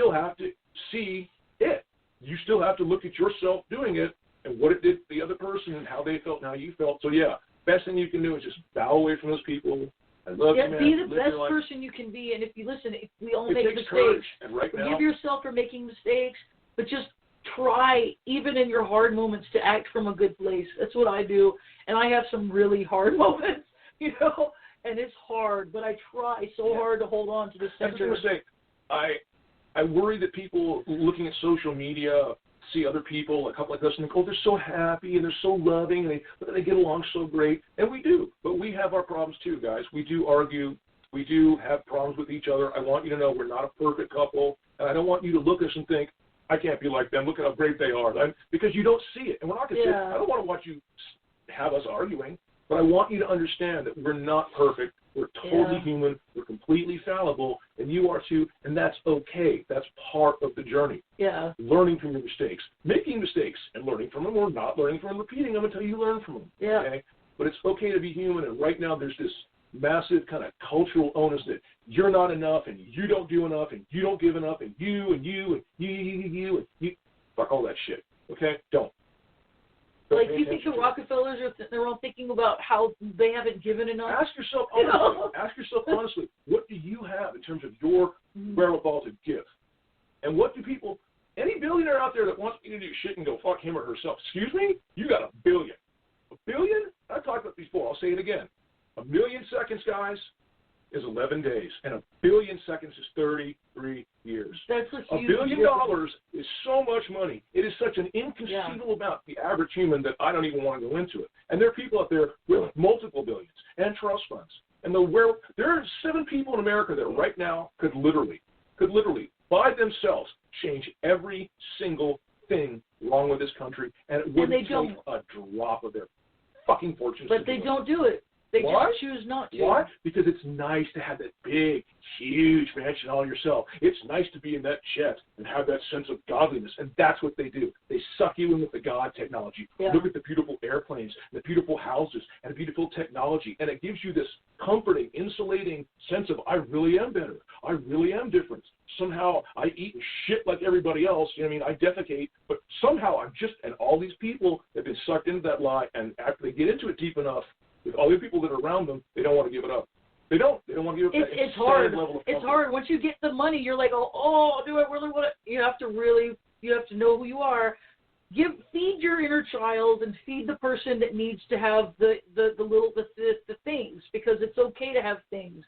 still have to see it. You still have to look at yourself doing it and what it did to the other person and how they felt and how you felt. So, yeah, best thing you can do is just bow away from those people. I love you, man. Be the best person you can be. And if you listen, if we all make mistakes, courage. And right now, forgive yourself for making mistakes, but just try, even in your hard moments, to act from a good place. That's what I do. And I have some really hard moments, you know, and it's hard, but I try so hard to hold on to the center. I was going to say, I worry that people looking at social media see other people, a couple like us, and they go, they're so happy and they're so loving and they get along so great. And we do, but we have our problems too, guys. We do argue. We do have problems with each other. I want you to know we're not a perfect couple, and I don't want you to look at us and think, I can't be like them. Look at how great they are. Because you don't see it. And we're not going to I don't want to watch you have us arguing, but I want you to understand that we're not perfect. We're totally human. We're completely fallible, and you are too, and that's okay. That's part of the journey. Yeah. Learning from your mistakes, making mistakes, and learning from them, or not learning from them, repeating them until you learn from them. Yeah. Okay? But it's okay to be human, and right now there's this massive kind of cultural onus that you're not enough, and you don't do enough, and you don't give enough, and you, and you, and you, and you. Fuck all that shit. Okay? Don't. Like, do you think the Rockefellers are they're all thinking about how they haven't given enough? Ask yourself honestly. Ask yourself honestly, what do you have in terms of your wherewithal to give? And what do people, any billionaire out there that wants me to do shit and go fuck him or herself, excuse me, you got $1 billion. $1 billion? I've talked about this before. I'll say it again. 1 million seconds, guys, is 11 days, and 1 billion seconds is 33 years. That's a huge $1 billion is so much money. It is such an inconceivable amount, the average human, that I don't even want to go into it. And there are people out there with multiple billions and trust funds. And there are 7 people in America that right now could literally, by themselves, change every single thing wrong with this country, and it wouldn't take a drop of their fucking fortunes. But they don't do it. They just choose not to. Why? Because it's nice to have that big, huge mansion all yourself. It's nice to be in that jet and have that sense of godliness, and that's what they do. They suck you in with the God technology. Yeah. Look at the beautiful airplanes, the beautiful houses, and the beautiful technology, and it gives you this comforting, insulating sense of, I really am better. I really am different. Somehow I eat and shit like everybody else. You know what I mean? I defecate, but somehow I'm just, and all these people have been sucked into that lie, and after they get into it deep enough, with all the people that are around them, they don't want to give it up. They don't want to give it up. It's hard. It's hard. Once you get the money, you're like, oh, do I really want to? You have to know who you are. Feed your inner child and feed the person that needs to have the things, because it's okay to have things.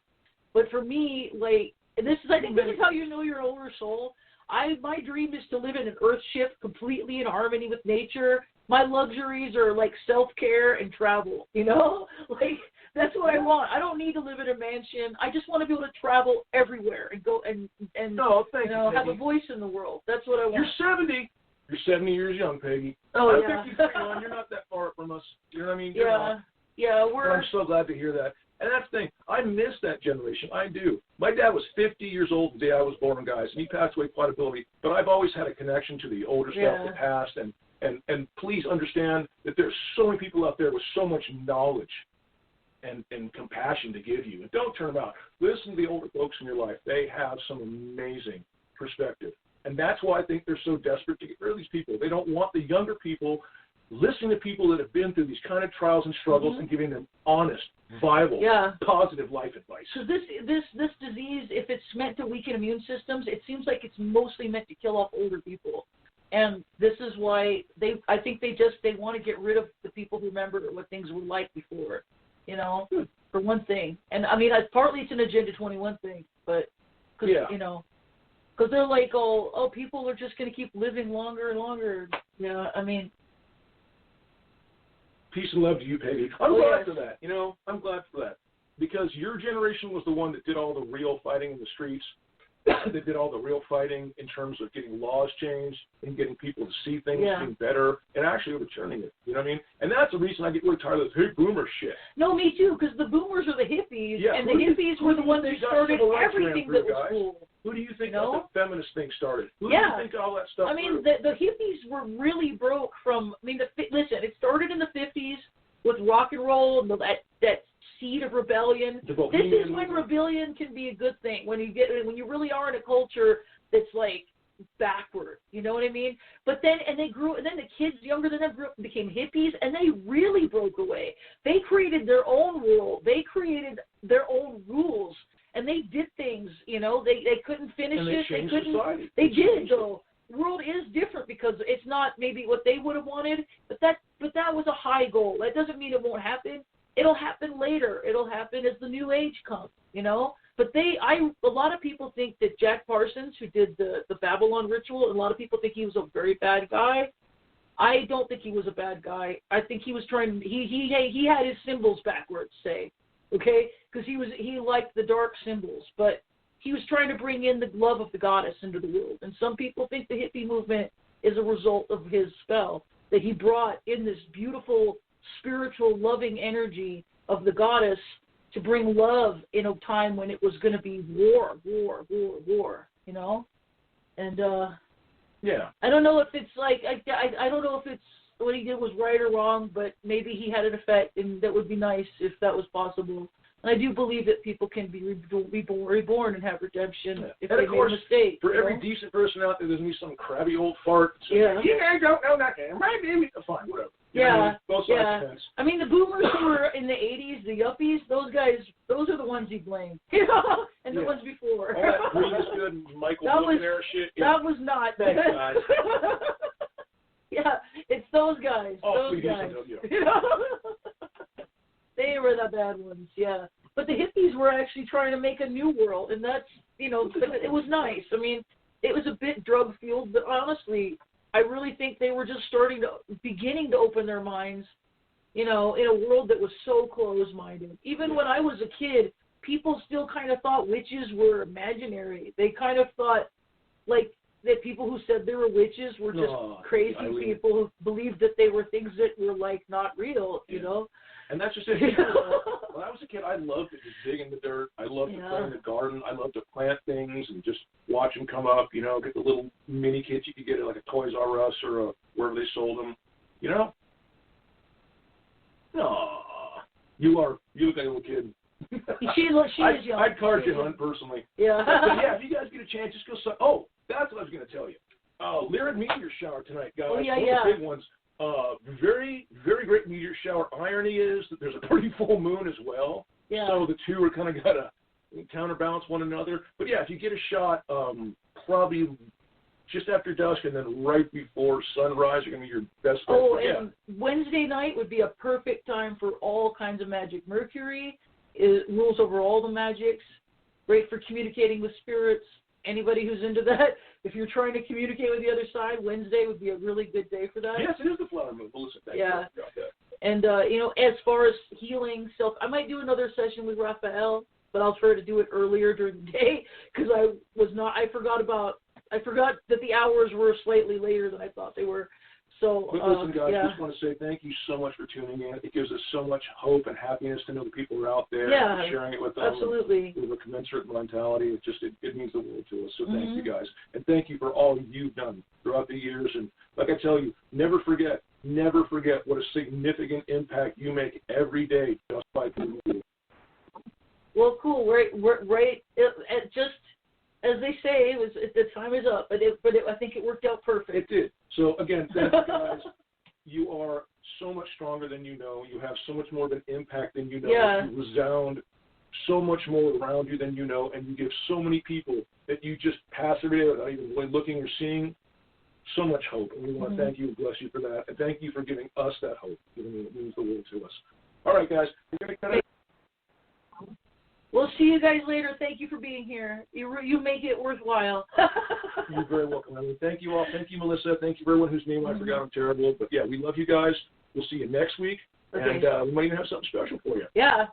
But for me, like, and I think this is how you know your older soul. My dream is to live in an earth shift completely in harmony with nature. My luxuries are like self-care and travel, you know? Like, that's what I want. I don't need to live in a mansion. I just want to be able to travel everywhere and go and have a voice in the world. That's what I want. You're 70. You're 70 years young, Peggy. Oh, I'm 53, You're not that far from us. You know what I mean? Yeah, I'm so glad to hear that. And that's the thing. I miss that generation. I do. My dad was 50 years old the day I was born, guys, and he passed away quite a bit. But I've always had a connection to the older stuff, the past, and please understand that there's so many people out there with so much knowledge and compassion to give you. And don't turn them out. Listen to the older folks in your life. They have some amazing perspective. And that's why I think they're so desperate to get rid of these people. They don't want the younger people listening to people that have been through these kind of trials and struggles and giving them honest, viable, positive life advice. So this disease, if it's meant to weaken immune systems, it seems like it's mostly meant to kill off older people. And this is why I think they want to get rid of the people who remember what things were like before, you know, for one thing. And I mean, partly it's an Agenda 21 thing, but, you know, because they're like, oh, people are just going to keep living longer and longer. Yeah, I mean. Peace and love to you, Peggy. I'm glad for that. You know, I'm glad for that. Because your generation was the one that did all the real fighting in the streets. They did all the real fighting in terms of getting laws changed and getting people to see things being better and actually overturning it. You know what I mean? And that's the reason I get really tired of this boomer shit. No, me too, because the boomers are the hippies, and the hippies were the ones that started everything that was cool. Who do you think the feminist thing started? Who do you think all that stuff I mean, the hippies were really broke from, listen, it started in the 50s with rock and roll and that seed of rebellion. This is when rebellion can be a good thing, when you really are in a culture that's like backward, you know what I mean? But then, and then the kids younger than them grew up and became hippies, and they really broke away. They created their own world. They created their own rules, and they did things, you know, they couldn't finish it. They couldn't. Society. They did, though. The world is different because it's not maybe what they would have wanted, but that was a high goal. That doesn't mean it won't happen. It'll happen later. It'll happen as the new age comes, you know? But a lot of people think that Jack Parsons, who did the Babylon ritual, and a lot of people think he was a very bad guy. I don't think he was a bad guy. I think he was trying. He had his symbols backwards, say, okay, because he liked the dark symbols, but he was trying to bring in the love of the goddess into the world. And some people think the hippie movement is a result of his spell, that he brought in this beautiful, spiritual, loving energy of the goddess to bring love in a time when it was going to be war, you know? And, yeah. I don't know if it's like, I don't know if it's what he did was right or wrong, but maybe he had an effect, and that would be nice if that was possible. And I do believe that people can be reborn and have redemption if they made a mistake. For every decent person out there, there's going to be some crabby old fart. I don't know nothing. Right, baby. Fine, whatever. Yeah. Both sides of the fence. I mean, the boomers who were in the 80s, the yuppies, those guys, those are the ones you blame. You know? And the ones before. All that green is good, Michael Billionaire shit. That was not. Thanks, guys. Yeah, it's those guys. Those guys. You know? They were the bad ones, yeah. But the hippies were actually trying to make a new world, and that's, you know, it was nice. I mean, it was a bit drug-fueled, but honestly, I really think they were just beginning to open their minds, you know, in a world that was so closed-minded. Even when I was a kid, people still kind of thought witches were imaginary. They kind of thought, like, that people who said they were witches were just crazy people who believed that they were things that were, like, not real, you know? And that's just it. When I was a kid, I loved to just dig in the dirt. I loved to play in the garden. I loved to plant things and just watch them come up, you know, get the little mini kits you could get at like a Toys R Us or wherever they sold them, you know? You look like a little kid. She is young. I'd card you, Hunt, personally. Yeah. But yeah, if you guys get a chance, just go. That's what I was going to tell you. Lyrid meteor shower tonight, guys. Oh, yeah, One of the big ones. Very, very great meteor shower. Irony is that there's a pretty full moon as well. Yeah. So the two are kind of got to counterbalance one another. But yeah, if you get a shot, probably just after dusk and then right before sunrise are going to be your best bet. And Wednesday night would be a perfect time for all kinds of magic. Mercury rules over all the magics. Great for communicating with spirits. Anybody who's into that, if you're trying to communicate with the other side, Wednesday would be a really good day for that. Yes, it is the flower moon. Melissa, thank you. And, you know, as far as healing I might do another session with Raphael, but I'll try to do it earlier during the day because I forgot that the hours were slightly later than I thought they were. So, but listen, guys, I just want to say thank you so much for tuning in. It gives us so much hope and happiness to know that people are out there and sharing it with them. Absolutely. With a commensurate mentality. It means the world to us. So thank you, guys. And thank you for all you've done throughout the years. And like I tell you, never forget what a significant impact you make every day just by being you. Well, cool. Right. Just as they say, the time is up, but I think it worked out perfect. It did. So again, thank you guys. You are so much stronger than you know. You have so much more of an impact than you know. Yeah. You resound so much more around you than you know, and you give so many people that you just pass every day without even really looking or seeing so much hope. And we want to thank you and bless you for that, and thank you for giving us that hope. It means the world to us. All right, guys, we're going to cut it. We'll see you guys later. Thank you for being here. You make it worthwhile. You're very welcome. I mean, thank you all. Thank you, Melissa. Thank you for everyone whose name I forgot. I'm terrible. But, yeah, we love you guys. We'll see you next week. Okay. And we might even have something special for you. Yeah.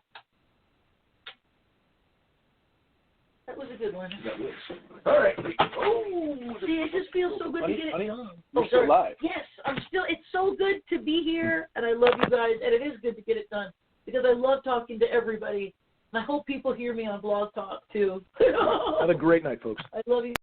That was a good one. That was. All right. See, it just feels so good to get it. Honey, we're still live. Yes, it's so good to be here, and I love you guys, and it is good to get it done because I love talking to everybody. And I hope people hear me on Blog Talk, too. Have a great night, folks. I love you.